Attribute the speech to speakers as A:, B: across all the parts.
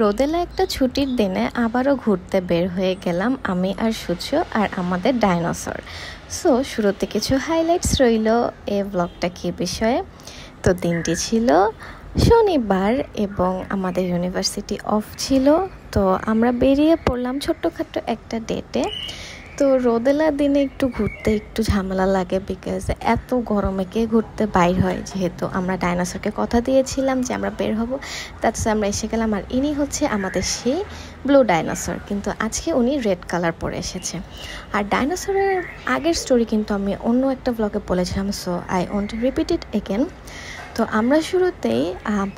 A: রোদেলা একটা ছুটির দিনে আবারও ঘুরতে বের হয়ে গেলাম আমি আর সূর্য আর আমাদের ডাইনোসর। সো শুরুতে কিছু হাইলাইটস রইল এই ব্লগটা কি বিষয়ে। তো দিনটি ছিল শনিবার এবং আমাদের ইউনিভার্সিটি অফ ছিল। তো আমরা বেরিয়ে পড়লাম ছোট্টখাট্টো একটা ডেটে। তো রোদেলা দিনে একটু ঘুরতে একটু ঝামেলা লাগে, বিকজ এত গরমে কে ঘুরতে বাইর হয়। যেহেতু আমরা ডাইনোসরকে কথা দিয়েছিলাম যে আমরা বের হব, তাতে আমরা এসে গেলাম। আর ইনি হচ্ছে আমাদের সেই ব্লু ডাইনোসর, কিন্তু আজকে উনি রেড কালার পরে এসেছে। আর ডাইনোসরের আগের স্টোরি কিন্তু আমি অন্য একটা ব্লগে বলেছিলাম, so I want to repeat it again. তো আমরা শুরুতেই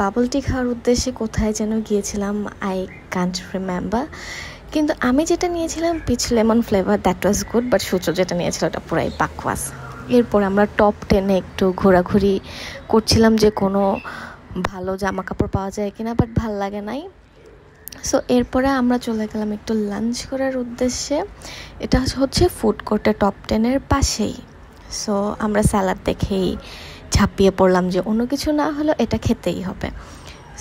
A: বাবল টি খাওয়ার উদ্দেশ্যে কোথায় যেন গিয়েছিলাম, আই কান্ট রিমেম্বার। কিন্তু আমি যেটা নিয়েছিলাম peach lemon flavour, that was good, but Surya যেটা নিয়েছিল ওটা পুরাই বাকওয়াস। এরপর আমরা টপ 10-এ একটু ঘোরাঘুরি করছিলাম যে কোনো ভালো জামা কাপড় পাওয়া যায় কিনা, বাট ভাল লাগে নাই। সো এরপরে আমরা চলে গেলাম একটু লাঞ্চ করার উদ্দেশ্যে। এটা হচ্ছে ফুড কোর্টে টপ 10-এর পাশেই। সো আমরা স্যালাড দেখেই ঝাঁপিয়ে পড়লাম যে অন্য কিছু না হলেও এটা খেতেই হবে।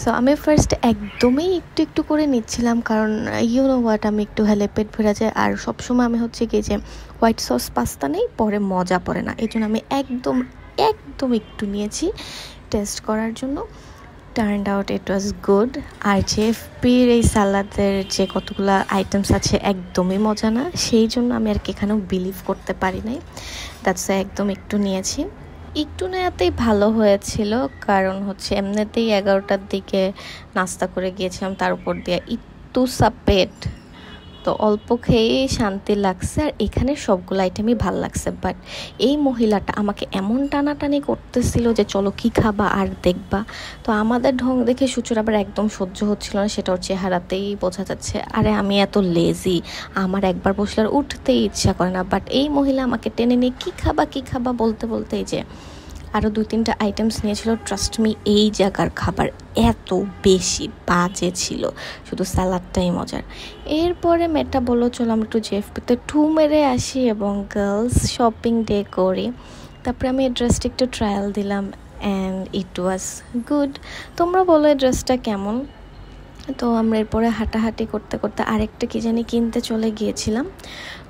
A: সো আমি ফার্স্ট একদমই একটু একটু করে নিচ্ছিলাম, কারণ ইউ নো হোয়াট, আমি একটু হেলে পেট ভরে যায়। আর সবসময় আমি হচ্ছে কি যে হোয়াইট সস পাস্তা নেই, পরে মজা পড়ে না, এই জন্য আমি একদম একদম একটু নিয়েছি টেস্ট করার জন্য। Turned out it was good. আর জেএফপির এই সালাদের যে কতগুলো আইটেমস আছে একদমই মজা না, সেই জন্য আমি আর কি এখানেও বিলিভ করতে পারি নাই। দ্যাটস একদম একটু নিয়েছি। একটু নেওয়াতেই ভালো হয়েছিল, কারণ হচ্ছে এমনিতেই 11টার দিকে নাস্তা করে গিয়েছিলাম, তার উপর দিয়ে একটু সাপেট, তো অল্প খেয়েই শান্তি লাগছে। আর এখানে সবগুলো আইটেমই ভাল লাগছে, বাট এই মহিলাটা আমাকে এমন টানাটানি করতেছিল যে চলো কি খাবা আর দেখবা। তো আমাদের ঢং দেখে সূচুর আবার একদম সহ্য হচ্ছিল না, সেটা ওর চেহারাতেই বোঝা যাচ্ছে। আরে আমি এত লেজি, আমার একবার বসলে আর উঠতেই ইচ্ছা করে না, বাট এই মহিলা আমাকে টেনে নিয়ে কী খাবা বলতে বলতেই যে আরও 2-3টা আইটেমস নিয়েছিল। ট্রাস্ট মি, এই জায়গার খাবার এত বেশি বাজে ছিল, শুধু স্যালাডটাই মজার। এরপরে মেয়েটা বললো চলো আমরা একটু জেএফপিতে ঠু মেরে আসি এবং গার্লস শপিং ডে করি। তারপরে আমি এই ড্রেসটা একটু ট্রায়াল দিলাম অ্যান্ড ইট ওয়াজ গুড। তোমরা বলো এই ড্রেসটা কেমন। তো আমরা এরপরে হাঁটাহাঁটি করতে করতে আরেকটা কি জানি কিনতে চলে গিয়েছিলাম।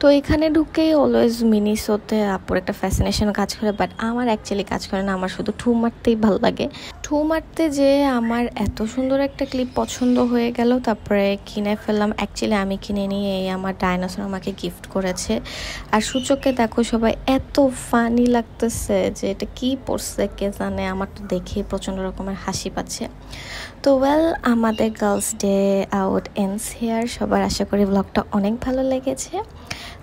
A: তো এখানে ঢুকেই অলওয়েজ মিনিসোতে আপুর একটা ফ্যাসিনেশন কাজ করে, বাট আমার অ্যাকচুয়ালি কাজ করে না, আমার শুধু ঠু মারতেই ভালো লাগে। ঠু মারতে যে আমার এত সুন্দর একটা ক্লিপ পছন্দ হয়ে গেল, তারপরে কিনে ফেললাম। অ্যাকচুয়ালি আমি কিনে নিয়ে এই আমার ডাইনোসর আমাকে গিফট করেছে। আর সূচককে দেখো সবাই এত ফানি লাগতেছে যে এটা কি পড়ছে কে জানে, আমার তো দেখে প্রচণ্ড রকমের হাসি পাচ্ছে। তো ওয়েল, আমাদের girls day out ends here. সবার আশা করি ব্লগটা অনেক ভালো লেগেছে।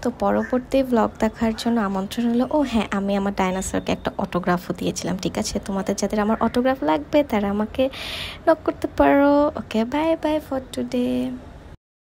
A: তো পরবর্তী ব্লগ দেখার জন্য আমন্ত্রণ হলো। ও হ্যাঁ, আমি আমার ডাইনোসরকে একটা অটোগ্রাফও দিয়েছিলাম, ঠিক আছে? তোমাদের যাদের আমার অটোগ্রাফ লাগবে তারা আমাকে নক করতে পারো। ওকে, বাই বাই ফর টুডে।